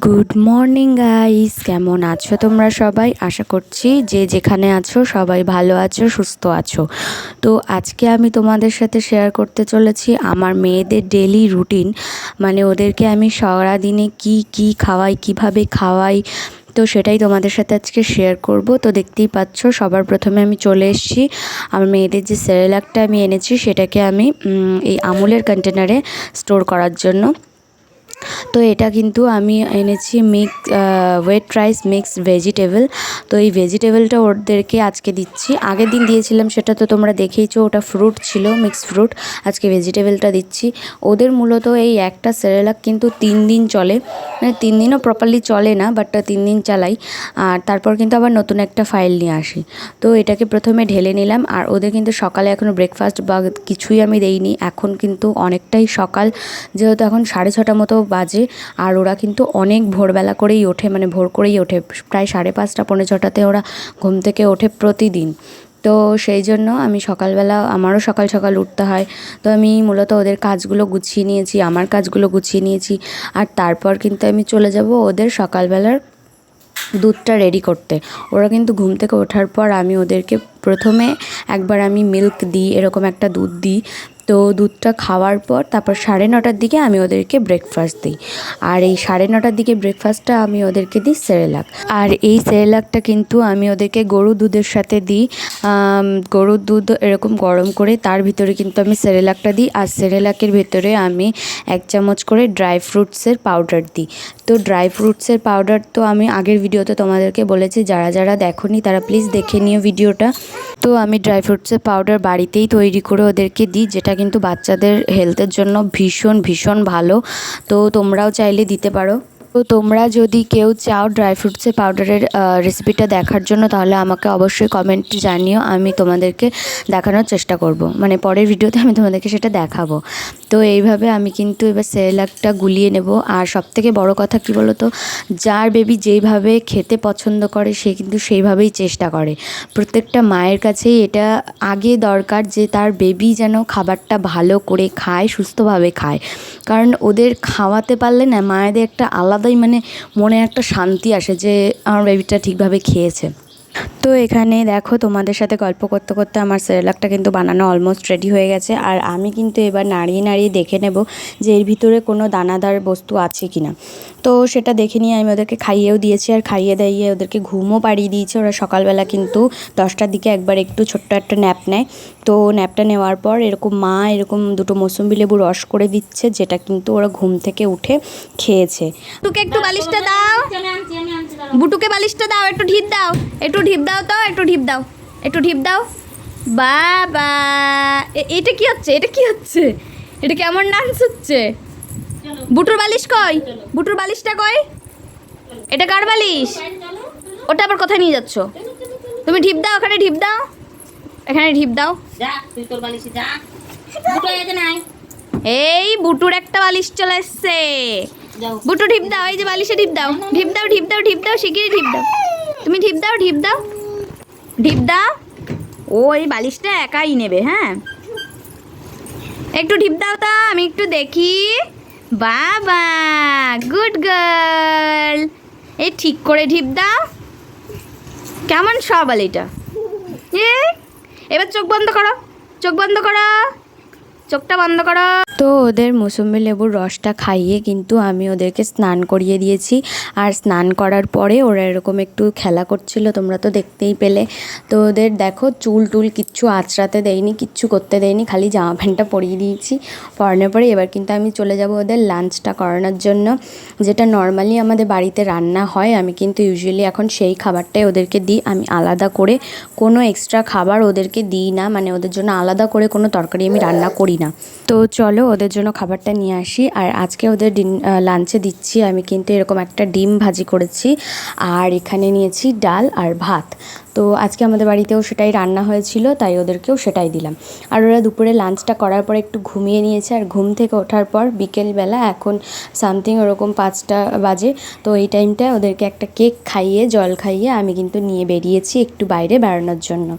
Good morning guys, কেমন আছো তোমরা সবাই? আশা করছি যে যেখানে আছো সবাই ভালো আছো, সুস্থ আছো। তো আজকে আমি তোমাদের সাথে শেয়ার করতে চলেছি আমার মেয়েদের ডেলি রুটিন, মানে ওদেরকে আমি সারাদিনে কি খাওয়াই, কিভাবে খাওয়াই, তো সেটাই তোমাদের সাথে আজকে শেয়ার করব। তো দেখতেই পাচ্ছ, সবার প্রথমে আমি চলে এসেছি আমার মেয়েদের যে সেরেলাকটা আমি এনেছি সেটাকে আমি এই আমুলের কন্টেনারে স্টোর করার জন্য। তো এটা কিন্তু আমি এনেছি ওয়েট রাইস মিক্স ভেজিটেবল। তো এই ভেজিটেবলটা ওদেরকে আজকে দিচ্ছি। আগের দিন দিয়েছিলাম সেটা তো তোমরা দেখেইছো, ওটা ফ্রুট ছিল, মিক্স ফ্রুট। আজকে ভেজিটেবলটা দিচ্ছি। ওদের মূলত এই একটা সেরেলাক কিন্তু 3 দিন চলে, মানে 3 দিনও প্রপারলি চলে না, বাট 3 দিন চালাই। আর তারপর কিন্তু আবার নতুন একটা ফাইল নিয়ে আসি। তো এটাকে প্রথমে ঢেলে নিলাম। আর ওদের কিন্তু সকালে এখনও ব্রেকফাস্ট বা কিছুই আমি দেইনি। এখন কিন্তু অনেকটাই সকাল, যেহেতু এখন 6:30 মতো বাজে। আর ওরা কিন্তু অনেক ভোরবেলা করেই ওঠে, মানে ভোর করেই ওঠে, প্রায় 5:30 পৌনে 6টাতে ওরা ঘুম থেকে ওঠে প্রতিদিন। তো সেই জন্য আমি সকালবেলা, আমারও সকাল সকাল উঠতে হয়। তো আমি মূলত ওদের কাজগুলো গুছিয়ে নিয়েছি, আমার কাজগুলো গুছিয়ে নিয়েছি। আর তারপর কিন্তু আমি চলে যাব ওদের সকালবেলার দুধটা রেডি করতে। ওরা কিন্তু ঘুম থেকে ওঠার পর আমি ওদেরকে প্রথমে একবার আমি মিল্ক দিই, এরকম একটা দুধ দিই। তো দুধটা খাওয়ার পর তারপর 9:30টার দিকে আমি ওদেরকে ব্রেকফাস্ট দিই। আর এই 9:30টার দিকে ব্রেকফাস্টটা আমি ওদেরকে দিই সেরেলাক। আর এই সেরেলাকটা কিন্তু আমি ওদেরকে গরুর দুধের সাথে দিই। গরুর দুধ এরকম গরম করে তার ভিতরে কিন্তু আমি সেরেলাকটা দিই। আর সেরেলাকের ভেতরে আমি 1 চামচ করে ড্রাই ফ্রুটসের পাউডার দিই। তো ড্রাই ফ্রুটসের পাউডার তো আমি আগের ভিডিওতে তোমাদেরকে বলেছি, যারা যারা দেখোনি তারা প্লিজ দেখে নিও ভিডিওটা। তো আমি ড্রাই ফ্রুটসের পাউডার বাড়িতেই তৈরি করে ওদেরকে দিই, যেটা কিন্তু বাচ্চাদের হেলথের জন্য ভীষণ ভীষণ ভালো। তো তোমরাও চাইলে দিতে পারো। তো তোমরা যদি কেউ চাও ড্রাই ফ্রুটসের পাউডারের রেসিপিটা দেখার জন্য, তাহলে আমাকে অবশ্যই কমেন্টে জানিও, আমি তোমাদেরকে দেখানোর চেষ্টা করব, মানে পরের ভিডিওতে আমি তোমাদেরকে সেটা দেখাবো। তো এইভাবে আমি কিন্তু এবার সেরেলাকটা গুলিয়ে নেব। আর সবথেকে বড় কথা কী বলো তো, যার বেবি যেইভাবে খেতে পছন্দ করে সে কিন্তু সেইভাবেই চেষ্টা করে। প্রত্যেকটা মায়ের কাছেই এটা আগে দরকার যে তার বেবি যেন খাবারটা ভালো করে খায়, সুস্থভাবে খায়। কারণ ওদের খাওয়াতে পারলে না, মায়েদের একটা আলাদাই, মানে মনে একটা শান্তি আসে যে আমার বেবিটা ঠিকভাবে খেয়েছে। তো এখানে দেখো, তোমাদের সাথে গল্প করতে করতে আমার সেরেলাকটা কিন্তু বানানো অলমোস্ট রেডি হয়ে গেছে। আর আমি কিন্তু এবার নাড়িয়ে নাড়িয়ে দেখে নেব যে এর ভিতরে কোনো দানাদার বস্তু আছে কি না। তো সেটা দেখে নিয়ে আমি ওদেরকে খাইয়েও দিয়েছি, আর খাইয়ে দাইয়ে ওদেরকে ঘুমও পাড়িয়ে দিয়েছি। ওরা সকালবেলা কিন্তু 10টার দিকে একবার একটু ছোট্ট একটা ন্যাপ নেয়। তো ন্যাপটা নেওয়ার পর এরকম মা এরকম 2টো মৌসুম্বি লেবু রস করে দিচ্ছে, যেটা কিন্তু ওরা ঘুম থেকে উঠে খেয়েছে। তোকে একটু বালিশটা দাও, বুটুকে বালিশটা দাও, একটু ঢিপ দাও, একটু ঢিপ দাও, তো একটু ঢিপ দাও, একটু ঢিপ দাও। বাবা, এটা কি হচ্ছে, এটা কি হচ্ছে, এটা কেমন ডান্স হচ্ছে? বুটুর বালিশ কই, বুটুর বালিশটা কই? এটা কার বালিশ? ওটা আবার কোথায় নিয়ে যাচ্ছ? তুমি ঢিপ দাও, ওখানে ঢিপ দাও, এখানে ঢিপ দাও। এই বুটুর একটা বালিশ চলে এসছে। বুটু ঢিপ দাও, এই যে বালিশে ঢিপ দাও, ঢিপ দাও, ঢিপ দাও, ঢিপ দাও, শিগগিরই ঢিপ দাও। তুমি ঢিপ দাও, ঢিপ দাও, ঢিপ দাও। ও এই বালিশটা একাই নেবে, হ্যাঁ? একটু ঢিপ দাও তো, আমি একটু দেখি। বাবা, গুড গার্ল। এই ঠিক করে ঢিপ দাও। কেমন সবাল এটা? এবার চোখ বন্ধ করো, চোখ বন্ধ করো, চোখটা বন্ধ করো। তো ওদের মৌসুমি লেবুর রসটা খাইয়ে কিন্তু আমি ওদেরকে স্নান করিয়ে দিয়েছি। আর স্নান করার পরে ওরা এরকম একটু খেলা করছিল, তোমরা তো দেখতেই পেলে। তো ওদের দেখো চুল টুল কিচ্ছু আঁচড়াতে দেয়নি, কিচ্ছু করতে দেয়নি, খালি জামা প্যান্টটা পরিয়ে দিয়েছি। পরানোর পরে এবার কিন্তু আমি চলে যাব ওদের লাঞ্চটা করানোর জন্য, যেটা নর্মালি আমাদের বাড়িতে রান্না হয়। আমি কিন্তু ইউজুয়ালি এখন সেই খাবারটাই ওদেরকে দিই। আমি আলাদা করে কোনো এক্সট্রা খাবার ওদেরকে দিই না, মানে ওদের জন্য আলাদা করে কোনো তরকারি আমি রান্না করি না। তো চলো ওদের জন্য খাবারটা নিয়ে আসি। আর আজকে ওদের লাঞ্চে দিচ্ছি আমি কিন্তু এরকম একটা ডিম ভাজি করেছি, আর এখানে নিয়েছি ডাল আর ভাত। তো আজকে আমাদের বাড়িতেও সেটাই রান্না হয়েছিল, তাই ওদেরকেও সেটাই দিলাম। আর ওরা দুপুরে লাঞ্চটা করার পর একটু ঘুমিয়ে নিয়েছে, আর ঘুম থেকে ওঠার পর বিকেলবেলা এখন সামথিং ওরকম 5টা বাজে, তো এই টাইমটায় ওদেরকে একটা কেক খাইয়ে জল খাইয়ে আমি কিন্তু নিয়ে বেরিয়েছি একটু বাইরে বেড়ানোর জন্য।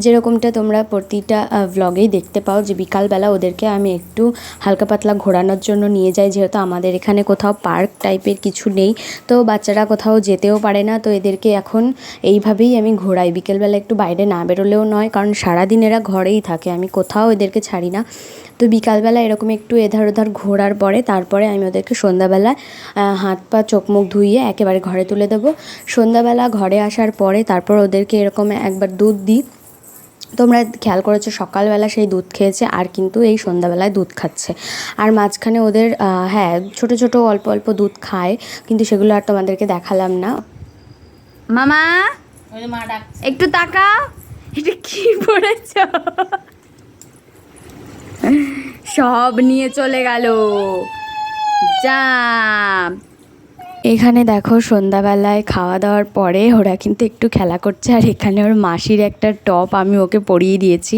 যেরকমটা তোমরা প্রতিটা ভ্লগেই দেখতে পাও যে বিকালবেলা ওদেরকে আমি একটু হালকা পাতলা ঘোরানোর জন্য নিয়ে যাই, যেহেতু আমাদের এখানে কোথাও পার্ক টাইপের কিছু নেই, তো বাচ্চারা কোথাও যেতেও পারে না, তো এদেরকে এখন এইভাবেই আমি ঘোরাই। বিকেলবেলা একটু বাইরে না বেরোলেও নয়, কারণ সারাদিন এরা ঘরেই থাকে, আমি কোথাও এদেরকে ছাড়ি না। তো বিকালবেলা এরকম একটু এধার ওধার ঘোরার পরে তারপরে আমি ওদেরকে সন্ধ্যাবেলায় হাত পা চোখ মুখ ধুইয়ে একেবারে ঘরে তুলে দেবো। সন্ধ্যাবেলা ঘরে আসার পরে তারপর ওদেরকে এরকম একবার দুধ দিই। তোমরা খেয়াল করেছো সকালবেলা সেই দুধ খেয়েছে, আর কিন্তু এই সন্ধ্যাবেলায় দুধ খাচ্ছে। আর মাঝখানে ওদের হ্যাঁ ছোটো ছোটো অল্প অল্প দুধ খায়, কিন্তু সেগুলো আর তোমাদেরকে দেখালাম না। মামা একটু তাকাও, এটা কি পড়েছ? সব নিয়ে চলে গেল যা। এখানে দেখো সন্ধ্যাবেলায় খাওয়া দাওয়ার পরে ওরা কিন্তু একটু খেলা করছে, আর এখানে ওর মাসির একটা টপ আমি ওকে পরিয়ে দিয়েছি,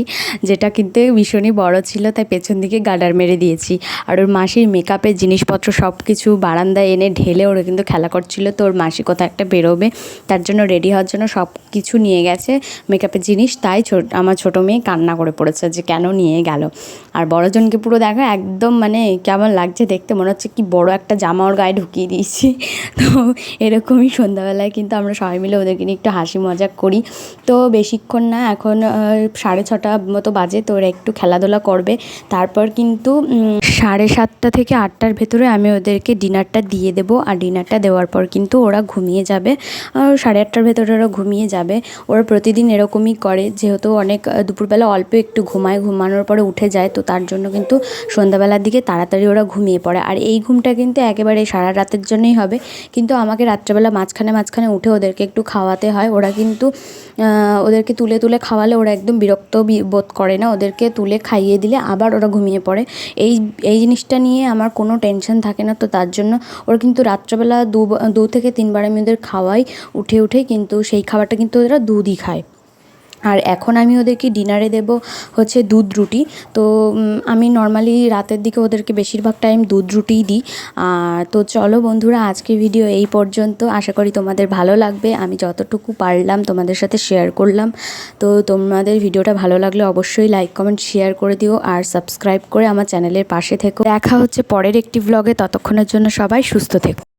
যেটা কিন্তু ভীষণই বড় ছিল, তাই পেছন দিকে গার্ডার মেরে দিয়েছি। আর ওর মাসির মেকআপের জিনিসপত্র সব কিছু বারান্দায় এনে ঢেলে ওরা কিন্তু খেলা করছিল। তো ওর মাসি কোথাও একটা বেরোবে, তার জন্য রেডি হওয়ার জন্য সব কিছু নিয়ে গেছে মেকআপের জিনিস, তাই আমার ছোটো মেয়ে কান্না করে পড়েছে যে কেন নিয়ে গেল। আর বড়জনকে পুরো দেখো একদম মানে কেমন লাগছে দেখতে, মনে হচ্ছে কি বড় একটা জামা ওর গায়ে ঢুকিয়ে দিয়েছি। তো এরকমই সন্ধ্যাবেলায় কিন্তু আমরা সবাই মিলে ওদেরকে নিয়ে একটু হাসি মজা করি। তো বেশিক্ষণ না, এখন 6:30 মতো বাজে, তো ওরা একটু খেলাধুলা করবে, তারপর কিন্তু 7:30 থেকে 8টার ভেতরে আমি ওদেরকে ডিনারটা দিয়ে দেবো। আর ডিনারটা দেওয়ার পর কিন্তু ওরা ঘুমিয়ে যাবে, 8:30টার ভেতরে ওরা ঘুমিয়ে যাবে। ওরা প্রতিদিন এরকমই করে, যেহেতু অনেক দুপুরবেলা অল্প একটু ঘুমায়, ঘুমানোর পরে উঠে যায়, তো তার জন্য কিন্তু সন্ধ্যাবেলার দিকে তাড়াতাড়ি ওরা ঘুমিয়ে পড়ে। আর এই ঘুমটা কিন্তু একেবারে সারা রাতের জন্যই হবে, কিন্তু আমাকে রাত্রেবেলা মাঝখানে মাঝখানে উঠে ওদেরকে একটু খাওয়াতে হয়। ওরা কিন্তু ওদেরকে তুলে তুলে খাওয়ালে ওরা একদম বিরক্ত বোধ করে না, ওদেরকে তুলে খাইয়ে দিলে আবার ওরা ঘুমিয়ে পড়ে। এই জিনিসটা নিয়ে আমার কোনো টেনশন থাকে না, তো তার জন্য ওরা কিন্তু রাত্রেবেলা 2 থেকে 3বার আমি ওদের খাওয়াই, উঠে উঠে কিন্তু সেই খাবারটা কিন্তু ওরা দুধই খায়। আর এখন আমি ওদেরকে ডিনারে দেবো হচ্ছে দুধ রুটি। তো আমি নর্মালি রাতের দিকে ওদেরকে বেশিরভাগ টাইম দুধ রুটিই দিই। তো চলো বন্ধুরা, আজকের ভিডিও এই পর্যন্ত। আশা করি তোমাদের ভালো লাগবে, আমি যতটুকু পারলাম তোমাদের সাথে শেয়ার করলাম। তো তোমাদের ভিডিওটা ভালো লাগলে অবশ্যই লাইক কমেন্ট শেয়ার করে দিও, আর সাবস্ক্রাইব করে আমার চ্যানেলের পাশে থেকো। দেখা হচ্ছে পরের একটি ভ্লগে, ততক্ষণের জন্য সবাই সুস্থ থেকো।